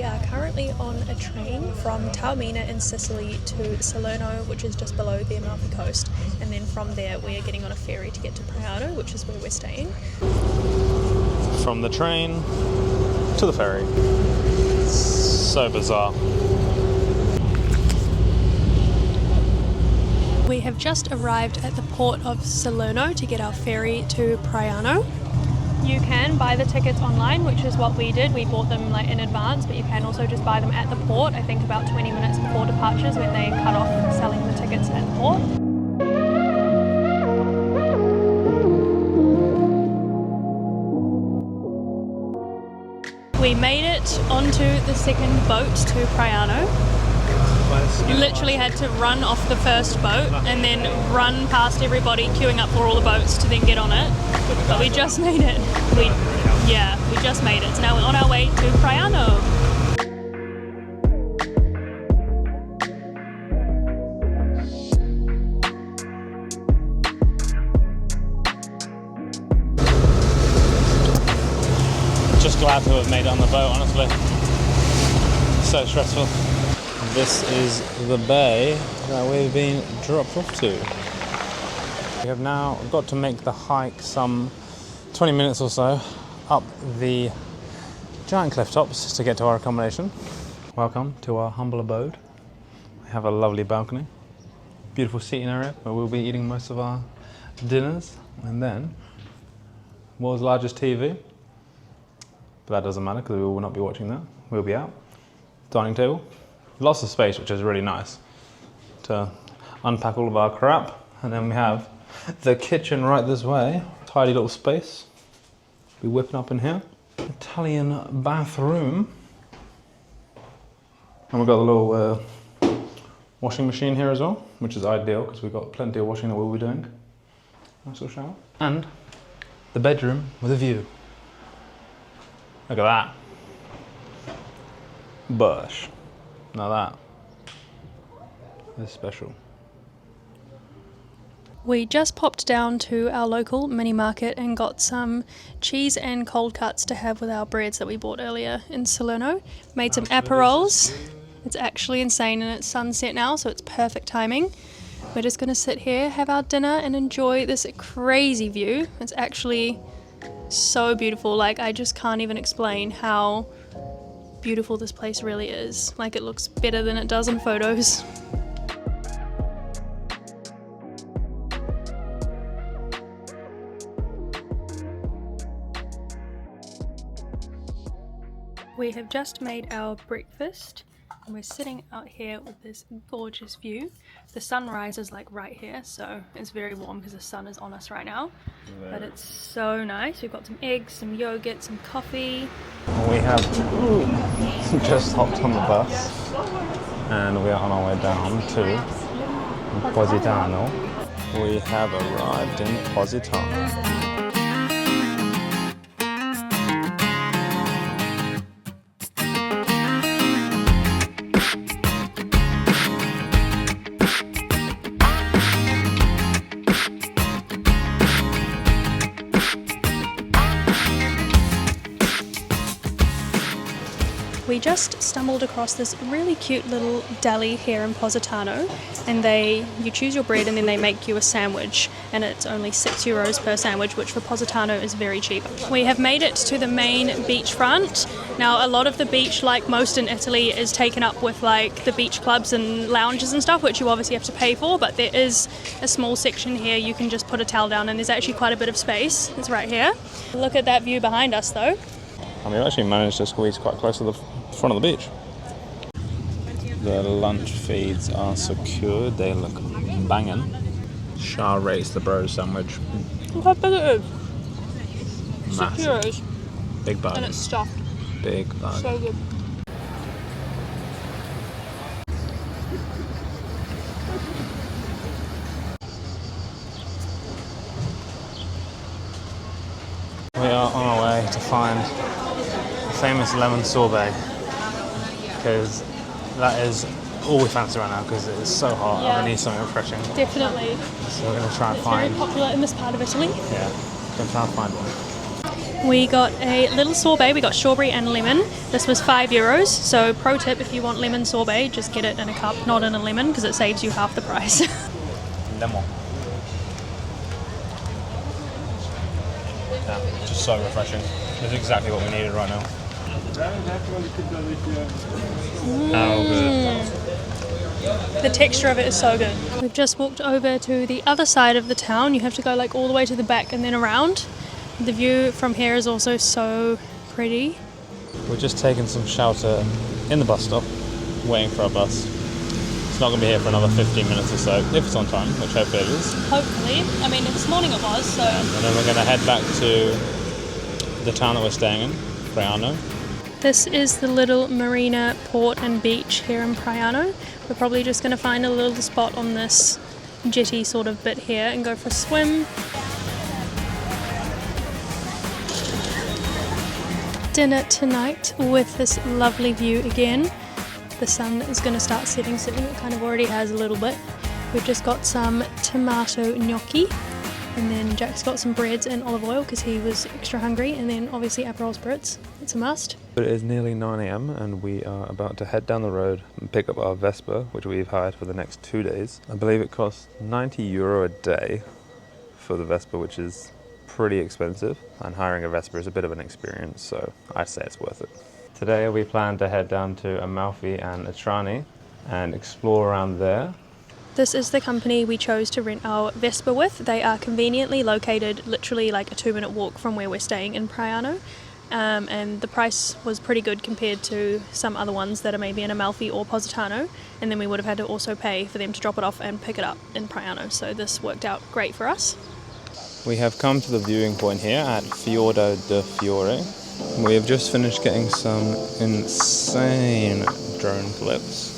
are currently on a train from Taormina in Sicily to Salerno, which is just below the Amalfi Coast, and then from there we are getting on a ferry to get to Praiano, which is where we're staying. From the train to the ferry. So bizarre. We have just arrived at the port of Salerno to get our ferry to Praiano. You can buy the tickets online, which is what we did. We bought them in advance, but you can also just buy them at the port, I think about 20 minutes before departures when they cut off selling the tickets at the port. We made it onto the second boat to Praiano. Literally had to run off the first boat and then run past everybody queuing up for all the boats to then get on it. But we just made it. We just made it. So now we're on our way to Praiano. Just glad to have made it on the boat, honestly. So stressful. This is the bay that we've been dropped off to. We have now got to make the hike some 20 minutes or so up the giant cliff tops to get to our accommodation. Welcome to our humble abode. We have a lovely balcony, beautiful seating area where we'll be eating most of our dinners, and then world's largest TV. But that doesn't matter because we will not be watching that. We'll be out. Dining table. Lots of space, which is really nice to unpack all of our crap. And then we have the kitchen right this way. Tidy little space. Be whipping up in here. Italian bathroom. And we've got a little washing machine here as well, which is ideal because we've got plenty of washing that we'll be doing. Nice little shower. And the bedroom with a view. Look at that. Bush. Now that is special. We just popped down to our local mini market and got some cheese and cold cuts to have with our breads that we bought earlier in Salerno. Made some aperols. It's actually insane and it's sunset now, so it's perfect timing. We're just going to sit here, have our dinner and enjoy this crazy view. It's actually so beautiful. I just can't even explain how beautiful this place really is. It looks better than it does in photos. We have just made our breakfast and we're sitting out here with this gorgeous view. The sun rises right here, so it's very warm because the sun is on us right now. But it's so nice. We've got some eggs, some yogurt, some coffee. We have just hopped on the bus and we are on our way down to Positano. We have arrived in Positano. We just stumbled across this really cute little deli here in Positano, and you choose your bread and then they make you a sandwich, and it's only €6 per sandwich, which for Positano is very cheap. We have made it to the main beachfront. Now a lot of the beach, like most in Italy, is taken up with the beach clubs and lounges and stuff, which you obviously have to pay for, but there is a small section here you can just put a towel down and there's actually quite a bit of space. It's right here. Look at that view behind us though. And we've actually managed to squeeze quite close to the front of the beach. The lunch feeds are secured, they look banging. Shah rates the bro sandwich. Look how big it is. Massive. €6. Big bug. And it's stuffed. Big bug. So good. We are on our way to find the famous lemon sorbet, because that is all we fancy right now because it is so hot. Yeah. I need something refreshing. Definitely. So we're going to try and It's find... very popular in this part of Italy. Yeah, we're going to try and find one. We got a little sorbet, we got strawberry and lemon. This was €5, so pro tip, if you want lemon sorbet, just get it in a cup, not in a lemon, because it saves you half the price. Lemon. Yeah, just so refreshing. This is exactly what we needed right now. How good. The texture of it is so good. We've just walked over to the other side of the town. You have to go like all the way to the back and then around. The view from here is also so pretty. We're just taking some shelter in the bus stop, waiting for our bus. It's not going to be here for another 15 minutes or so, if it's on time, which hopefully it is. Hopefully. I mean, this morning it was, so... And then we're going to head back to the town that we're staying in, Praiano. This is the little marina, port and beach here in Praiano. We're probably just going to find a little spot on this jetty sort of bit here and go for a swim. Dinner tonight with this lovely view again. The sun is going to start setting soon. It kind of already has a little bit. We've just got some tomato gnocchi, and then Jack's got some breads and olive oil because he was extra hungry, and then obviously Aperol spritz. It's a must. It is nearly 9 a.m. and we are about to head down the road and pick up our Vespa, which we've hired for the next 2 days. I believe it costs €90 a day for the Vespa, which is pretty expensive, and hiring a Vespa is a bit of an experience, so I'd say it's worth it. Today we plan to head down to Amalfi and Trani and explore around there. This is the company we chose to rent our Vespa with. They are conveniently located literally like a 2-minute walk from where we're staying in Praiano. And the price was pretty good compared to some other ones that are maybe in Amalfi or Positano, and then we would have had to also pay for them to drop it off and pick it up in Praiano, so this worked out great for us. We have come to the viewing point here at Fiordo de Fiore. We have just finished getting some insane drone clips.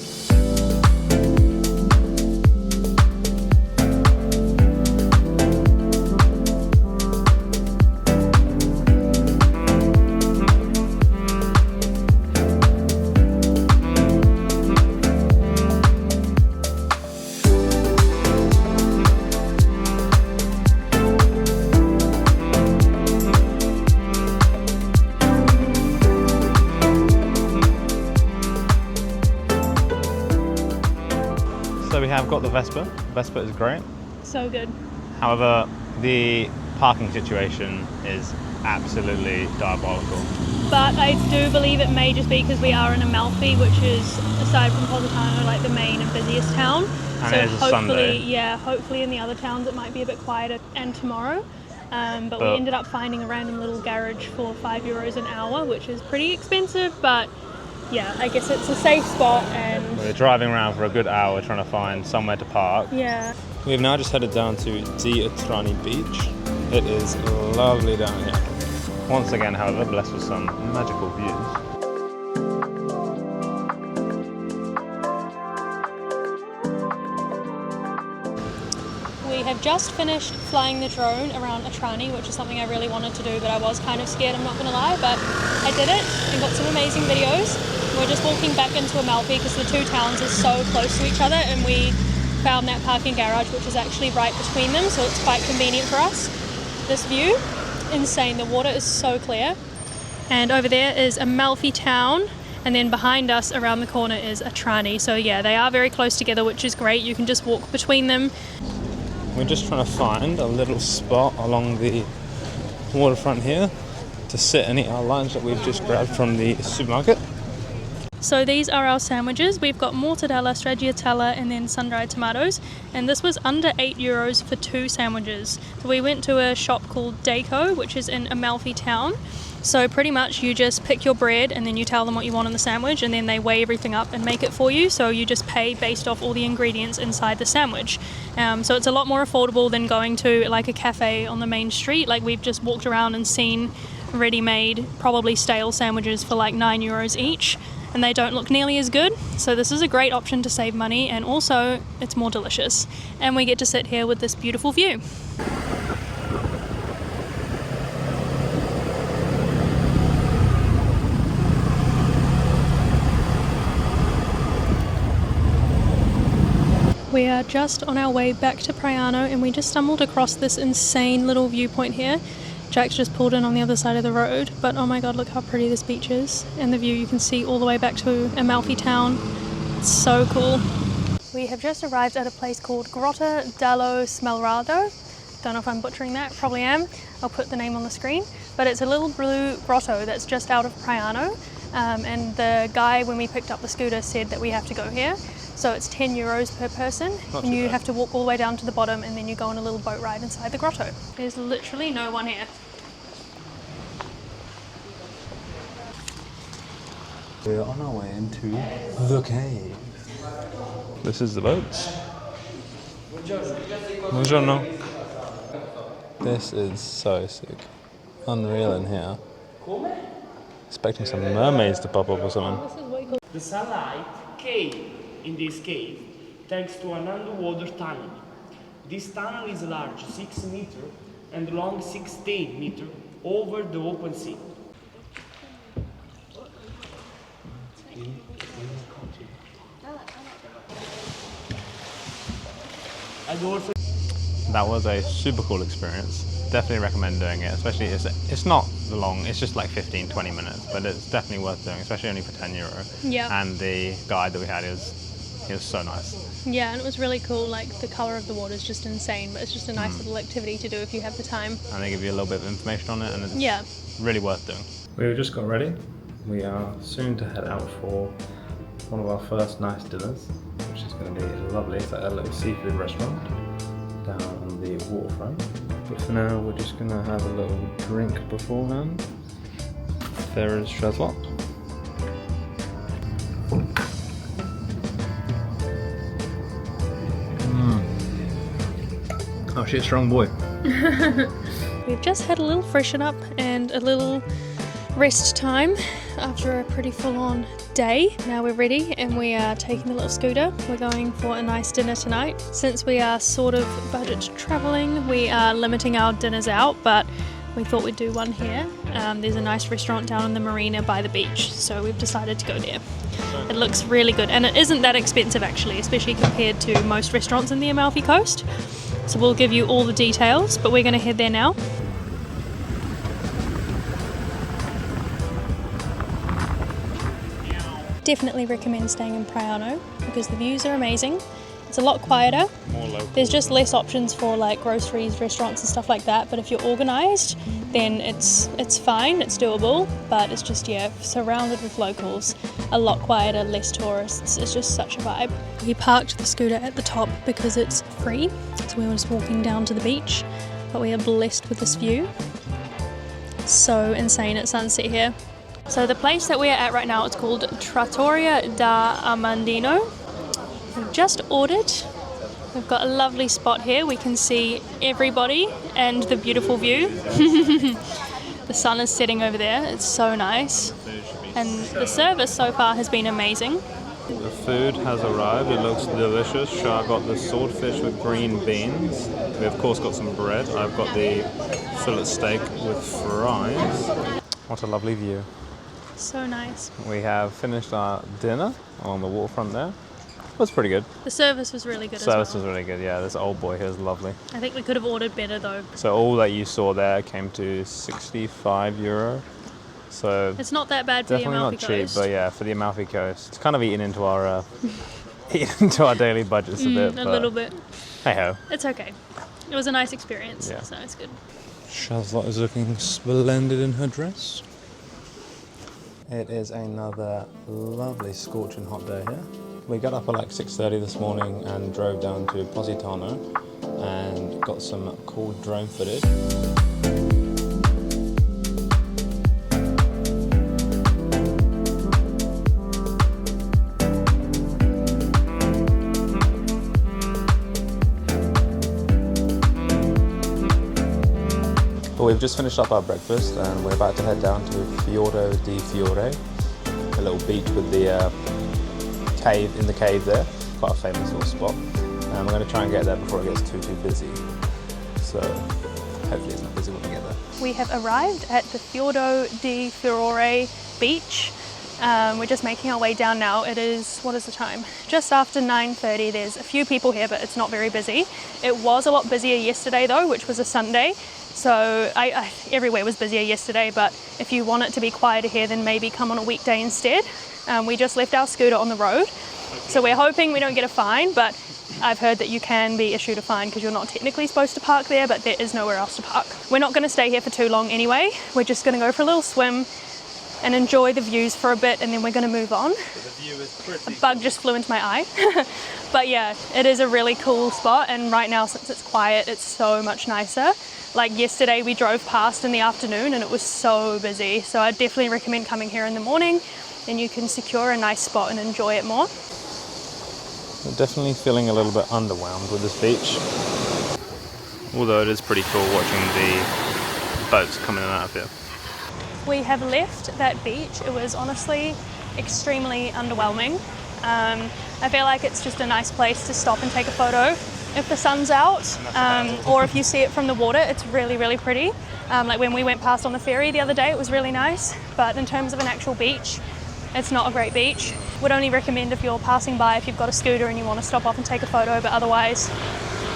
So we have got the Vespa. Vespa is great. So good. However, the parking situation is absolutely diabolical. But I do believe it may just be because we are in Amalfi, which is, aside from Positano, like the main and busiest town. And so it is a Sunday. Yeah, hopefully in the other towns it might be a bit quieter and tomorrow. But we ended up finding a random little garage for €5 an hour, which is pretty expensive, but yeah, I guess it's a safe spot. And We're driving around for a good hour trying to find somewhere to park. yeah. We've now just headed down to the Trani beach. It is lovely down here. Once again, however, blessed with some magical views. We have just finished flying the drone around Trani, which is something I really wanted to do, but I was kind of scared, I'm not going to lie, but I did it and got some amazing videos. We're just walking back into Amalfi because the two towns are so close to each other, and we found that parking garage, which is actually right between them, so it's quite convenient for us. This view, insane. The water is so clear. And over there is Amalfi town, and then behind us around the corner is Trani. So yeah, they are very close together, which is great. You can just walk between them. We're just trying to find a little spot along the waterfront here to sit and eat our lunch that we've just grabbed from the supermarket. So these are our sandwiches. We've got mortadella, stracciatella, and then sun-dried tomatoes. And this was under €8 for 2 sandwiches. So we went to a shop called Deco, which is in Amalfi town. So pretty much you just pick your bread and then you tell them what you want in the sandwich, and then they weigh everything up and make it for you. So you just pay based off all the ingredients inside the sandwich. So it's a lot more affordable than going to like a cafe on the main street. Like we've just walked around and seen ready-made, probably stale sandwiches for like €9 each. And they don't look nearly as good, so this is a great option to save money, and also it's more delicious. And we get to sit here with this beautiful view. We are just on our way back to Praiano, and we just stumbled across this insane little viewpoint here. Jack's just pulled in on the other side of the road, but oh my god, look how pretty this beach is. And the view you can see all the way back to Amalfi town. It's so cool. We have just arrived at a place called Grotta dello Smeraldo. Don't know if I'm butchering that, probably am. I'll put the name on the screen. But it's a little blue grotto that's just out of Praiano. And the guy, when we picked up the scooter, said that we have to go here. So it's 10 euros per person, and you have to walk all the way down to the bottom, and then you go on a little boat ride inside the grotto. There's literally no one here. We're on our way into the cave. This is the boats. Buongiorno. This is so sick. Unreal in here. Expecting some mermaids to pop up or something. The sunlight came in this cave thanks to an underwater tunnel. This tunnel is large, 6 meters, and long 16 meters over the open sea. That was a super cool experience. Definitely recommend doing it, especially it's not long, it's just like 15-20 minutes, but it's definitely worth doing, especially only for 10 euro. Yeah. And the guide that we had, he was so nice. Yeah, and it was really cool. Like, the colour of the water is just insane, but it's just a nice little activity to do if you have the time. And they give you a little bit of information on it, and it's really worth doing. We've just got ready. We are soon to head out for one of our first nice dinners, which is going to be lovely. It's at a little seafood restaurant down on the waterfront. But for now, we're just going to have a little drink beforehand. There is Shazlot. Oh, she's a strong boy. We've just had a little freshen up and a little rest time after a pretty full-on day. Now we're ready and we are taking the little scooter. We're going for a nice dinner tonight. Since we are sort of budget traveling, we are limiting our dinners out, but we thought we'd do one here. There's a nice restaurant down in the marina by the beach, so we've decided to go there. It looks really good, and it isn't that expensive actually, especially compared to most restaurants in the Amalfi Coast. So we'll give you all the details, but we're going to head there now. Definitely recommend staying in Praiano because the views are amazing. It's a lot quieter. More local. There's just less options for like groceries, restaurants and stuff like that, but if you're organised then it's fine, it's doable, but it's just, yeah, surrounded with locals, a lot quieter, less tourists. It's just such a vibe. We parked the scooter at the top because it's free, so we were just walking down to the beach, but we are blessed with this view. So insane at sunset here. So the place that we're at right now, it's called Trattoria da Armandino. We've just ordered. We've got a lovely spot here. We can see everybody and the beautiful view. The sun is setting over there. It's so nice. And the service so far has been amazing. The food has arrived. It looks delicious. Shah got the swordfish with green beans. We of course got some bread. I've got the fillet steak with fries. What a lovely view. So nice. We have finished our dinner on the waterfront there. It was pretty good. The service was really good as well. Service was really good, yeah. This old boy here is lovely. I think we could have ordered better though. So all that you saw there came to 65 euro. So it's not that bad for the definitely Amalfi not cheap, Coast. but yeah, for the Amalfi Coast, it's kind of eaten into our daily budgets a bit. A little bit. Hey ho. It's okay. It was a nice experience, Yeah. so it's good. Shazlot is looking splendid in her dress. It is another lovely scorching hot day here. We got up at like 6:30 this morning and drove down to Positano and got some cool drone footage. But we've just finished up our breakfast and we're about to head down to Fiordo di Fiore, a little beach with the cave there, quite a famous little spot. And we're going to try and get there before it gets too busy. So hopefully it's not busy when we get there. We have arrived at the Fiordo di Fiore beach. We're just making our way down now. It is, what is the time? Just after 9:30. There's a few people here, but it's not very busy. It was a lot busier yesterday though, which was a Sunday. So everywhere was busier yesterday, but if you want it to be quieter here, then maybe come on a weekday instead. We just left our scooter on the road, so we're hoping we don't get a fine, but I've heard that you can be issued a fine because you're not technically supposed to park there, but there is nowhere else to park. We're not going to stay here for too long anyway. We're just going to go for a little swim and enjoy the views for a bit, and then we're going to move on. The view is pretty. A bug just flew into my eye. But yeah, it is a really cool spot, and right now since it's quiet, it's so much nicer. Like yesterday we drove past in the afternoon and it was so busy, so I definitely recommend coming here in the morning, and you can secure a nice spot and enjoy it more. I'm definitely feeling a little bit underwhelmed with this beach. Although it is pretty cool watching the boats coming in and out of here. We have left that beach. It was honestly extremely underwhelming. I feel like it's just a nice place to stop and take a photo if the sun's out, or if you see it from the water, it's really, really pretty. Like when we went past on the ferry the other day, it was really nice, but in terms of an actual beach, it's not a great beach. Would only recommend if you're passing by, if you've got a scooter and you want to stop off and take a photo, but otherwise,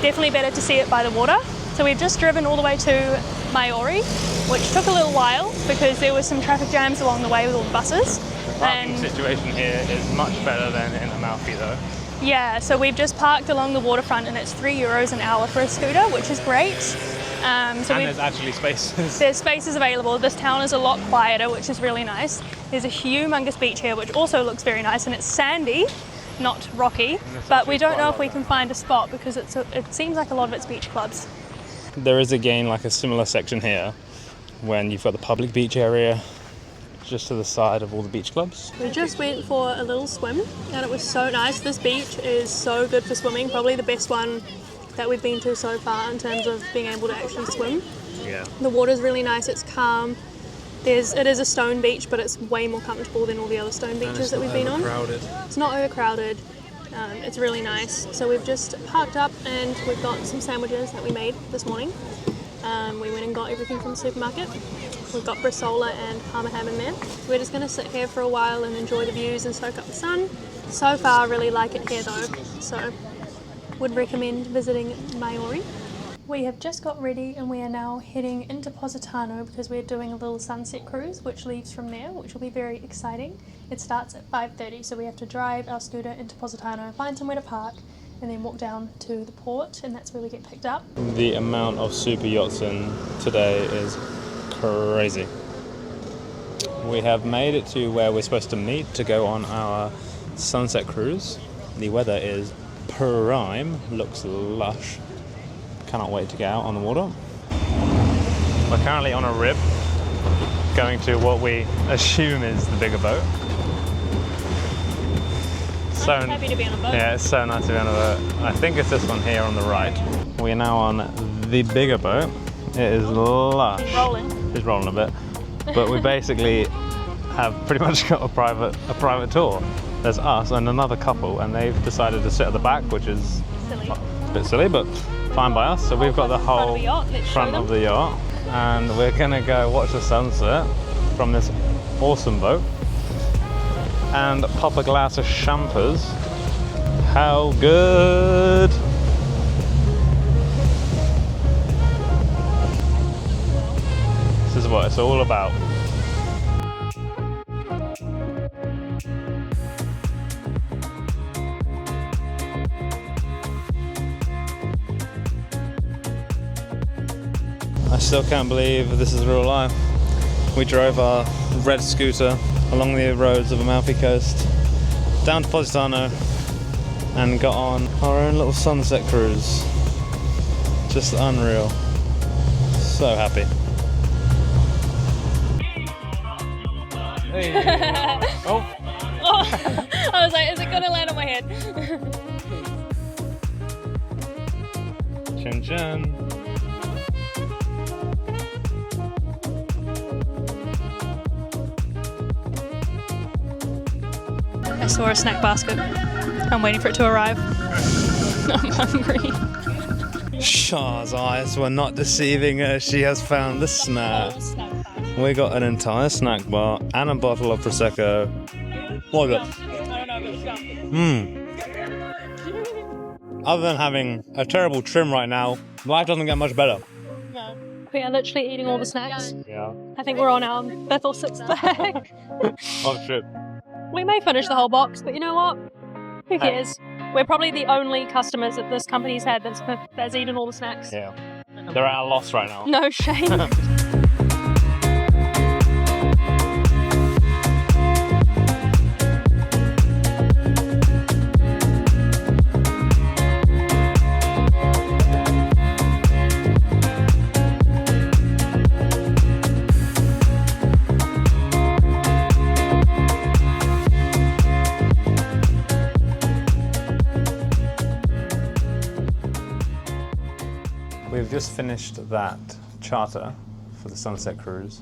definitely better to see it by the water. So we've just driven all the way to Maori, which took a little while because there were some traffic jams along the way with all the buses. The parking situation here is much better than in Amalfi though. Yeah, so we've just parked along the waterfront and it's €3 an hour for a scooter, which is great. And there's actually spaces. There's spaces available. This town is a lot quieter, which is really nice. There's a humongous beach here, which also looks very nice, and it's sandy, not rocky, but we don't know if we can find a spot because it seems like a lot of it's beach clubs. There is again like a similar section here when you've got the public beach area just to the side of all the beach clubs. We just went for a little swim and it was so nice. This beach is so good for swimming, probably the best one that we've been to so far in terms of being able to actually swim. Yeah. The water's really nice, it's calm. It is a stone beach, but it's way more comfortable than all the other stone beaches that we've been on. It's not overcrowded. It's really nice. So we've just parked up and we've got some sandwiches that we made this morning. We went and got everything from the supermarket. We've got bresaola and parma ham in there. We're just going to sit here for a while and enjoy the views and soak up the sun. So far, really like it here though, so would recommend visiting Maori. We have just got ready and we are now heading into Positano because we're doing a little sunset cruise which leaves from there, which will be very exciting. It starts at 5:30, so we have to drive our scooter into Positano, find somewhere to park, and then walk down to the port, and that's where we get picked up. The amount of super yachts in today is crazy. We have made it to where we're supposed to meet to go on our sunset cruise. The weather is prime, looks lush. Cannot wait to get out on the water. We're currently on a rib, going to what we assume is the bigger boat. I'm happy to be on a boat. Yeah, it's so nice to be on a boat. I think it's this one here on the right. We are now on the bigger boat. It is lush. It's rolling. It's rolling a bit. But we basically have pretty much got a private tour. There's us and another couple, and they've decided to sit at the back, which is Silly. a bit silly, but fine by us. So we've got the whole front of the yacht, and we're gonna go watch the sunset from this awesome boat and pop a glass of champers. How good! This is what it's all about. I still can't believe this is real life. We drove our red scooter along the roads of Amalfi Coast down to Positano and got on our own little sunset cruise. Just unreal. So happy. Hey. Oh. I was like, is it gonna land on my head? Chin chin. I saw a snack basket. I'm waiting for it to arrive. I'm hungry. Shah's eyes were not deceiving her. She has found the snack. We got an entire snack bar and a bottle of Prosecco What is it? I don't know, but scum. Other than having a terrible trim right now, life doesn't get much better. No. We are literally eating all the snacks. Yeah. I think we're on our 5th or 6th bag. Oh shit. We may finish the whole box, but you know what? Who cares? We're probably the only customers that this company's had that's eaten all the snacks. Yeah. They're at a loss right now. No shame. We've just finished that charter for the Sunset Cruise,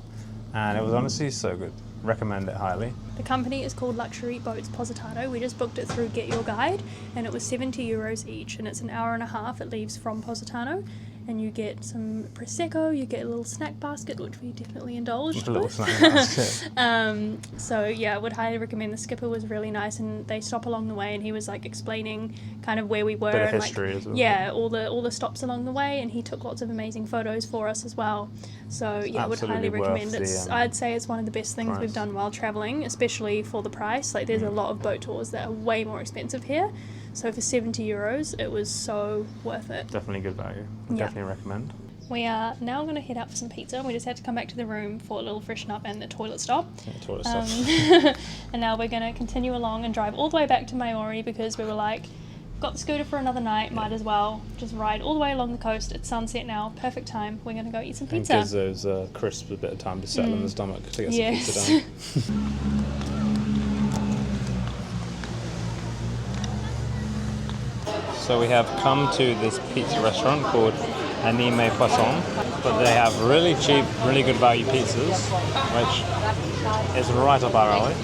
and it was honestly so good. Recommend it highly. The company is called Luxury Boats Positano. We just booked it through Get Your Guide, and it was €70 each, and it's an hour and a half. It leaves from Positano, and you get some prosecco. You get a little snack basket, which we definitely indulged A little with. snack basket. So yeah, I would highly recommend. The skipper was really nice, and they stop along the way, and he was like explaining kind of where we were Bit of and history like as well. yeah, all the stops along the way, and he took lots of amazing photos for us as well. So yeah, I would highly Absolutely worth recommend. the, It's I'd say it's one of the best things price. we've done while traveling, especially for the price. Like there's a lot of boat tours that are way more expensive here, so for €70, it was so worth it. Definitely good value. Yeah. Definitely recommend. We are now going to head out for some pizza. We just had to come back to the room for a little freshen up and the toilet stop. Yeah, toilet stuff. And now we're going to continue along and drive all the way back to Maori because we were like, got the scooter for another night, might as well just ride all the way along the coast. It's sunset now, perfect time. We're going to go eat some And pizza. gives those crisps a bit of time to settle in the stomach to get Yes. some pizza done. So we have come to this pizza restaurant called M.L Porter, but they have really cheap, really good value pizzas, which is right up our alley.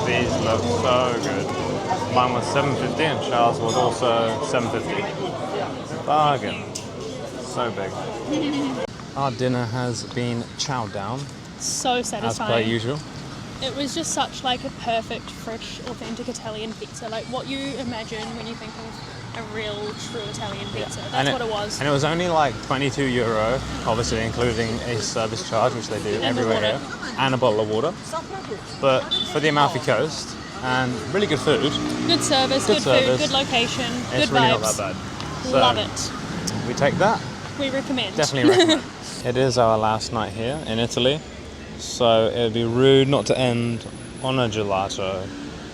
These look so good. Mine was $7.50 and Charles was also $7.50. Bargain. So big. Our dinner has been chowed down, So as satisfying. per usual. It was just such like a perfect, fresh, authentic Italian pizza. Like what you imagine when you think of a real, true Italian pizza. That's what it was. And it was only like €22, obviously including a service charge, which they do And the everywhere water. here, and a bottle of water. But for the Amalfi Coast, and really good food, Good service, Good good service. food, good location, it's good really vibes. not that bad. So Love it. we take that. We recommend. Definitely recommend. It is our last night here in Italy, so it would be rude not to end on a gelato.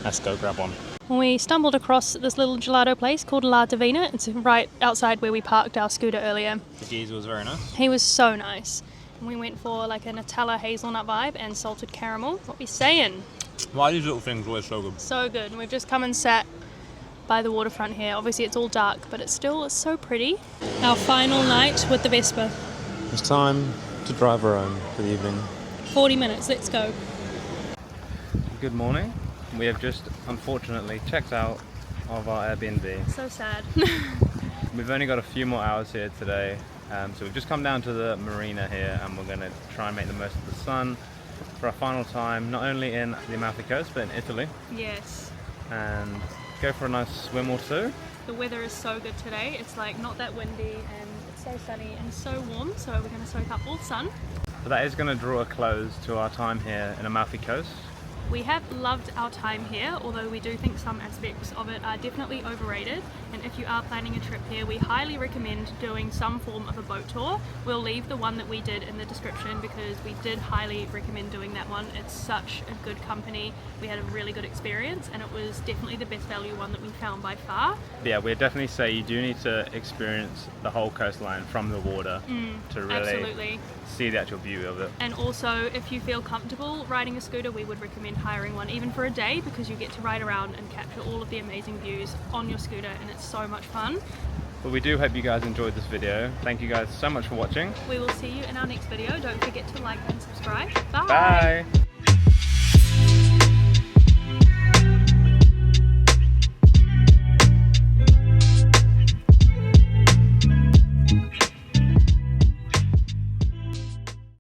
Let's go grab one. We stumbled across this little gelato place called La Divina. It's right outside where we parked our scooter earlier. The geezer was very nice. He was so nice. And we went for like a Nutella hazelnut vibe and salted caramel. What we saying? Why are these little things always so good? So good. And we've just come and sat by the waterfront here. Obviously it's all dark, but it's so pretty. Our final night with the Vespa. It's time to drive her home for the evening. 40 minutes, let's go. Good morning. We have just unfortunately checked out of our Airbnb. So sad. We've only got a few more hours here today, so we've just come down to the marina here and we're going to try and make the most of the sun for our final time, not only in the Amalfi Coast but in Italy, Yes. and go for a nice swim or two. The weather is so good today. It's like not that windy and it's so sunny and so warm, so we're going to soak up all the sun. But that is going to draw a close to our time here in Amalfi Coast. We have loved our time here, although we do think some aspects of it are definitely overrated. And if you are planning a trip here, we highly recommend doing some form of a boat tour. We'll leave the one that we did in the description because we did highly recommend doing that one. It's such a good company. We had a really good experience and it was definitely the best value one that we found by far. Yeah, we'd definitely say you do need to experience the whole coastline from the water to really Absolutely. see the actual view of it. And also, if you feel comfortable riding a scooter, we would recommend hiring one even for a day because you get to ride around and capture all of the amazing views on your scooter and it's so much fun. But we do hope you guys enjoyed this video. Thank you guys so much for watching. We will see you in our next video. Don't forget to like and subscribe. Bye!